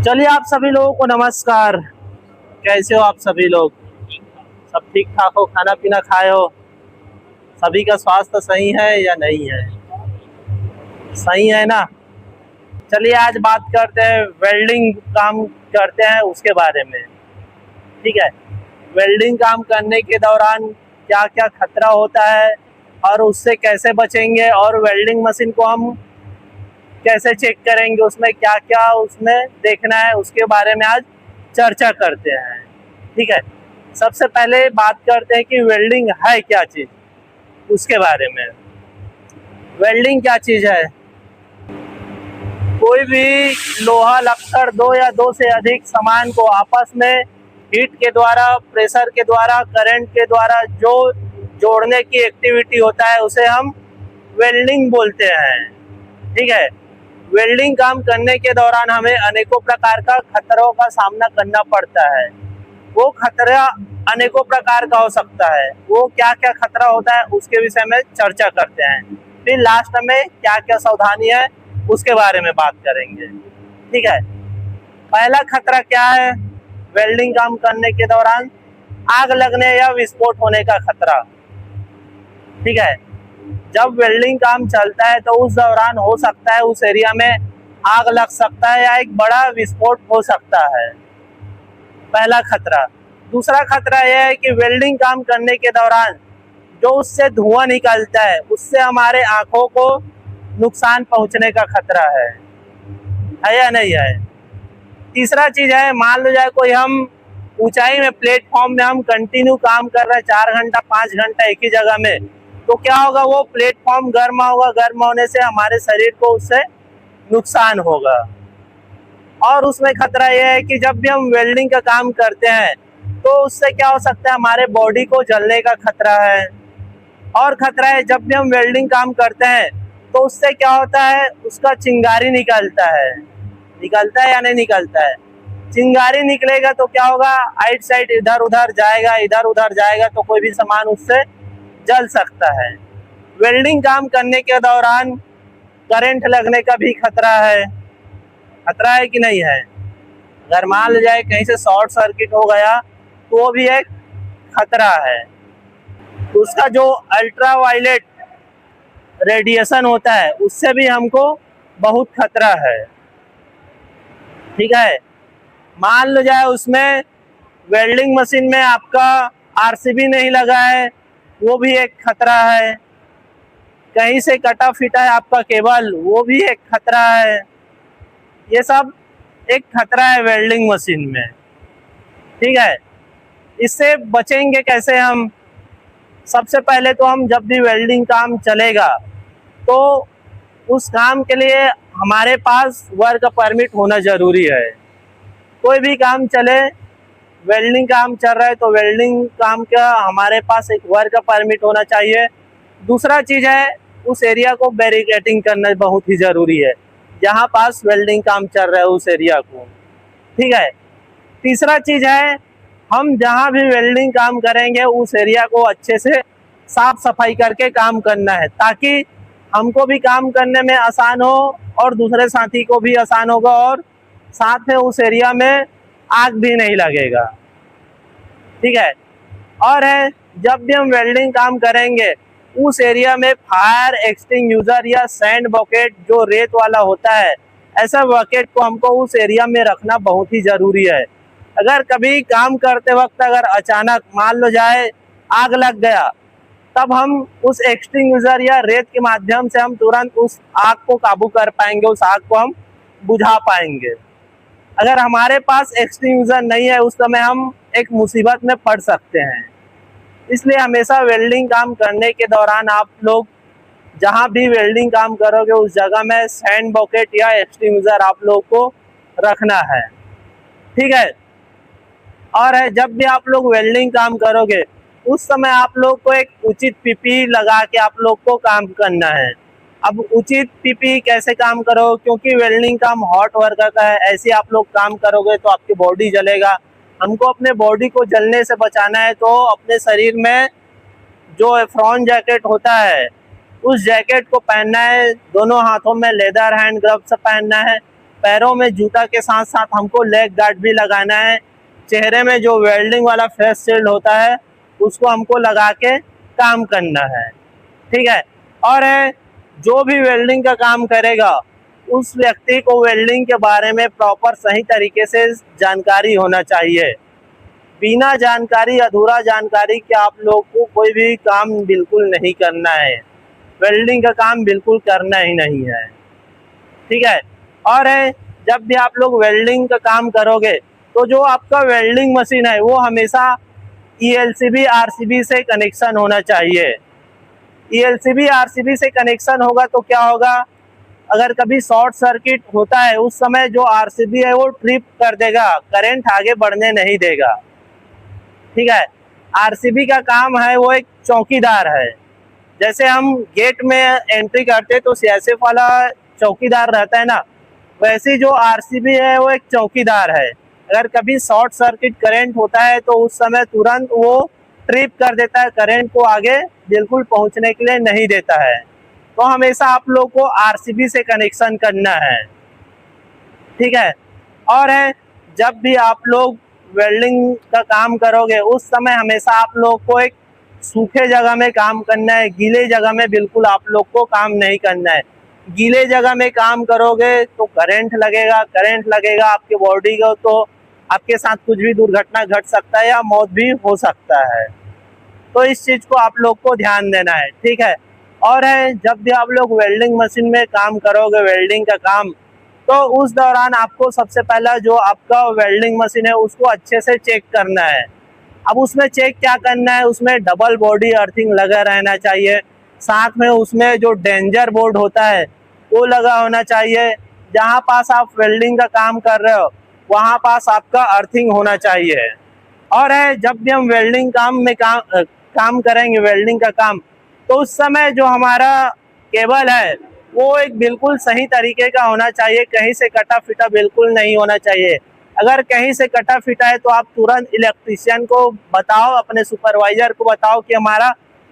चलिए आप सभी लोगों को नमस्कार। कैसे हो आप सभी लोग? सब ठीक ठाक हो? खाना पीना खाए हो? सभी का स्वास्थ्य सही है या नहीं है? सही है ना? चलिए आज बात करते हैं, वेल्डिंग काम करते हैं उसके बारे में। ठीक है, वेल्डिंग काम करने के दौरान क्या क्या खतरा होता है और उससे कैसे बचेंगे, और वेल्डिंग मशीन को हम कैसे चेक करेंगे, उसमें क्या क्या उसमें देखना है, उसके बारे में आज चर्चा करते हैं। ठीक है, सबसे पहले बात करते हैं कि वेल्डिंग है क्या चीज़, उसके बारे में। वेल्डिंग क्या चीज़ है? कोई भी लोहा लक्कड़, दो या दो से अधिक सामान को आपस में हीट के द्वारा, प्रेशर के द्वारा, करंट के द्वारा जो जोड़ने की एक्टिविटी होता है उसे हम वेल्डिंग बोलते हैं। ठीक है, वेल्डिंग काम करने के दौरान हमें अनेकों प्रकार का खतरों का सामना करना पड़ता है। वो खतरा अनेकों प्रकार का हो सकता है। वो क्या क्या खतरा होता है उसके विषय में चर्चा करते हैं, फिर लास्ट में क्या क्या सावधानी है उसके बारे में बात करेंगे। ठीक है, पहला खतरा क्या है वेल्डिंग काम करने के दौरान? आग लगने या विस्फोट होने का खतरा। ठीक है, जब वेल्डिंग काम चलता है तो उस दौरान हो सकता है उस एरिया में आग लग सकता है या एक बड़ा विस्फोट हो सकता है। पहला खतरा। दूसरा खतरा यह है कि वेल्डिंग काम करने के दौरान जो उससे धुआं निकलता है उससे हमारे आंखों को नुकसान पहुंचने का खतरा है या नहीं है? तीसरा चीज है, मान लो जाए कोई हम ऊंचाई में प्लेटफॉर्म में हम कंटिन्यू काम कर रहे हैं 4 घंटा 5 घंटा एक ही जगह में, तो क्या होगा, वो प्लेटफॉर्म गर्म होगा, गर्म होने से हमारे शरीर को उससे नुकसान होगा। और उसमें खतरा यह है कि जब भी हम वेल्डिंग का काम करते हैं तो उससे क्या हो सकता है, हमारे बॉडी को जलने का खतरा है। और खतरा है जब भी हम वेल्डिंग काम करते हैं तो उससे क्या होता है, उसका चिंगारी निकलता है या नहीं निकलता है? चिंगारी निकलेगा तो क्या होगा, आइट साइड इधर उधर जाएगा तो कोई भी सामान उससे जल सकता है। वेल्डिंग काम करने के दौरान करंट लगने का भी खतरा है कि नहीं है? अगर मान लिया जाए कहीं से शॉर्ट सर्किट हो गया तो वो भी एक खतरा है। उसका जो अल्ट्रावायलेट रेडिएशन होता है उससे भी हमको बहुत खतरा है। ठीक है, मान लो जाए उसमें वेल्डिंग मशीन में आपका आरसीबी नहीं लगा है, वो भी एक खतरा है। कहीं से कटा फिटा है आपका केबल, वो भी एक खतरा है। ये सब एक खतरा है वेल्डिंग मशीन में। ठीक है, इससे बचेंगे कैसे हम? सबसे पहले तो हम जब भी वेल्डिंग काम चलेगा तो उस काम के लिए हमारे पास वर्क परमिट होना ज़रूरी है। कोई भी काम चले, वेल्डिंग काम चल रहा है तो वेल्डिंग काम का हमारे पास एक वर्क परमिट होना चाहिए। दूसरा चीज़ है, उस एरिया को बैरिकेडिंग करना बहुत ही ज़रूरी है, जहाँ पास वेल्डिंग काम चल रहा है उस एरिया को। ठीक है, तीसरा चीज़ है, हम जहाँ भी वेल्डिंग काम करेंगे उस एरिया को अच्छे से साफ सफाई करके काम करना है, ताकि हमको भी काम करने में आसान हो और दूसरे साथी को भी आसान होगा, और साथ में उस एरिया में आग भी नहीं लगेगा। ठीक है, और है, जब भी हम वेल्डिंग काम करेंगे उस एरिया में फायर एक्सटिंग्विशर या सैंड बकेट जो रेत वाला होता है, ऐसा बकेट को हमको उस एरिया में रखना बहुत ही ज़रूरी है। अगर कभी काम करते वक्त अगर अचानक मान लो जाए आग लग गया, तब हम उस एक्सटिंग्विशर या रेत के माध्यम से हम तुरंत उस आग को काबू कर पाएंगे, उस आग को हम बुझा पाएंगे। अगर हमारे पास एक्सटिंग्विशर नहीं है उस समय हम एक मुसीबत में पड़ सकते हैं। इसलिए हमेशा वेल्डिंग काम करने के दौरान आप लोग जहाँ भी वेल्डिंग काम करोगे उस जगह में सैंड बकेट या एक्सटिंग्विशर आप लोग को रखना है। ठीक है, और है, जब भी आप लोग वेल्डिंग काम करोगे उस समय आप लोग को एक उचित पीपी लगा के आप लोग को काम करना है। अब उचित पीपी कैसे काम करो, क्योंकि वेल्डिंग काम हॉट वर्क का है, ऐसे आप लोग काम करोगे तो आपकी बॉडी जलेगा। हमको अपने बॉडी को जलने से बचाना है तो अपने शरीर में जो एफ्रॉन जैकेट होता है उस जैकेट को पहनना है, दोनों हाथों में लेदर हैंड ग्लव्स पहनना है, पैरों में जूता के साथ साथ हमको लेग गार्ड भी लगाना है। चेहरे में जो वेल्डिंग वाला फेस शील्ड होता है उसको हमको लगा के काम करना है, ठीक है। और जो भी वेल्डिंग का काम करेगा उस व्यक्ति को वेल्डिंग के बारे में प्रॉपर सही तरीके से जानकारी होना चाहिए। बिना जानकारी, अधूरा जानकारी के आप लोग को कोई भी काम बिल्कुल नहीं करना है। वेल्डिंग का काम बिल्कुल करना ही नहीं है, ठीक है। और जब भी आप लोग वेल्डिंग का काम करोगे तो जो आपका वेल्डिंग मशीन है वो हमेशा ELCB RCB से कनेक्शन होना चाहिए। ELCB RCB से कनेक्शन होगा तो क्या होगा, अगर कभी शॉर्ट सर्किट होता है उस समय जो RCB है वो ट्रिप कर देगा, करंट आगे बढ़ने नहीं देगा, ठीक है। RCB का काम है वो एक चौकीदार है। जैसे हम गेट में एंट्री करते तो CSF वाला चौकीदार रहता है ना, वैसे जो RCB है वो एक चौकीदार है। अगर कभी शॉर्ट सर्किट करंट होता है तो उस समय तुरंत वो ट्रिप कर देता है, करंट को आगे बिल्कुल पहुंचने के लिए नहीं देता है। तो हमेशा आप लोग को RCB से कनेक्शन करना है, ठीक है। और जब भी आप लोग वेल्डिंग का काम करोगे उस समय हमेशा आप लोग को एक सूखे जगह में काम करना है, गीले जगह में बिल्कुल आप लोग को काम नहीं करना है। गीले जगह में काम करोगे तो करंट लगेगा आपके बॉडी को, तो आपके साथ कुछ भी दुर्घटना घट सकता है या मौत भी हो सकता है। तो इस चीज को आप लोग को ध्यान देना है, ठीक है। और जब भी आप लोग वेल्डिंग मशीन में काम करोगे वेल्डिंग का काम, तो उस दौरान आपको सबसे पहला जो आपका वेल्डिंग मशीन है उसको अच्छे से चेक करना है। अब उसमें चेक क्या करना है, उसमें डबल बॉडी अर्थिंग लगा रहना चाहिए, साथ में उसमें जो डेंजर बोर्ड होता है वो लगा होना चाहिए। जहाँ पास आप वेल्डिंग का काम कर रहे हो वहाँ पास आपका अर्थिंग होना चाहिए। और जब भी हम वेल्डिंग काम करेंगे वेल्डिंग का काम, तो उस समय जो हमारा केबल है वो एक बिल्कुल सही तरीके का होना चाहिए, कहीं से कटा फिटा बिल्कुल नहीं होना चाहिए। अगर कहीं से कटा फिटा है तो आप तुरंत इलेक्ट्रीशियन को बताओ, अपने सुपरवाइजर को बताओ कि हमारा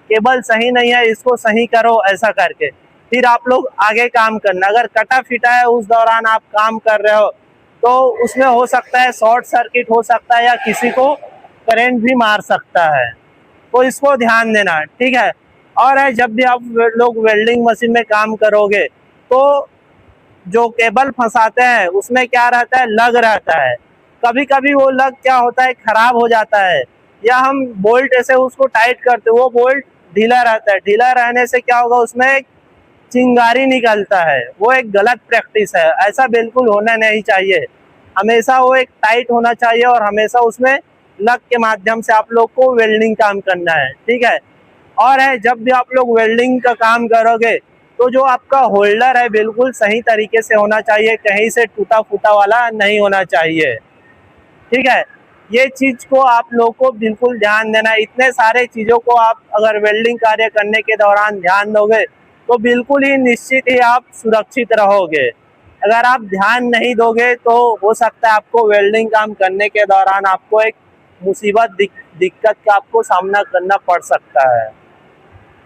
केबल सही नहीं है, इसको सही करो, ऐसा करके फिर आप लोग आगे काम करना। अगर कटा फिटा है उस दौरान आप काम कर रहे हो तो उसमें हो सकता है शॉर्ट सर्किट हो सकता है या किसी को करंट भी मार सकता है, तो इसको ध्यान देना, ठीक है। और जब भी आप लोग वेल्डिंग मशीन में काम करोगे तो जो केबल फंसाते हैं उसमें क्या रहता है, लग रहता है। कभी कभी वो लग क्या होता है, खराब हो जाता है, या हम बोल्ट ऐसे उसको टाइट करते वो बोल्ट ढीला रहता है। ढीला रहने से क्या होगा, उसमें एक चिंगारी निकलता है, वो एक गलत प्रैक्टिस है, ऐसा बिल्कुल होना नहीं चाहिए। हमेशा वो एक टाइट होना चाहिए और हमेशा उसमें लग के माध्यम से आप लोग को वेल्डिंग काम करना है, ठीक है। और जब भी आप लोग वेल्डिंग का काम करोगे तो जो आपका होल्डर है बिल्कुल सही तरीके से होना चाहिए, कहीं से टूटा फूटा वाला नहीं होना चाहिए, ठीक है। ये चीज को आप लोग को बिल्कुल ध्यान देना है। इतने सारे चीजों को आप अगर वेल्डिंग कार्य करने के दौरान ध्यान दोगे तो बिल्कुल ही निश्चित ही आप सुरक्षित रहोगे। अगर आप ध्यान नहीं दोगे तो हो सकता है आपको वेल्डिंग काम करने के दौरान आपको एक मुसीबत दिक्कत का आपको सामना करना पड़ सकता है।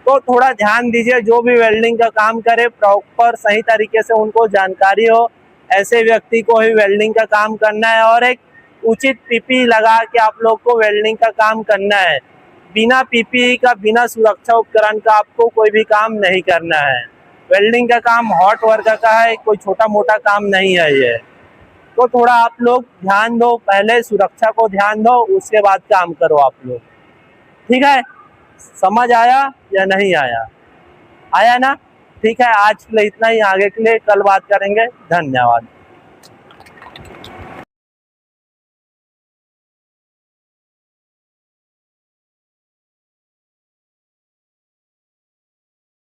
तो थोड़ा ध्यान दीजिए, जो भी वेल्डिंग का काम करे प्रॉपर सही तरीके से उनको जानकारी हो, ऐसे व्यक्ति को ही वेल्डिंग का काम करना है। और एक उचित PPE लगा के आप लोग को वेल्डिंग का काम करना है। बिना PPE का, बिना सुरक्षा उपकरण का आपको कोई भी काम नहीं करना है। वेल्डिंग का काम हॉट वर्क का है, कोई छोटा मोटा काम नहीं है ये। तो थोड़ा आप लोग ध्यान दो, पहले सुरक्षा को ध्यान दो, उसके बाद काम करो आप लोग, ठीक है। समझ आया या नहीं आया? आया ना? ठीक है, आज के लिए इतना ही, आगे के लिए कल बात करेंगे। धन्यवाद।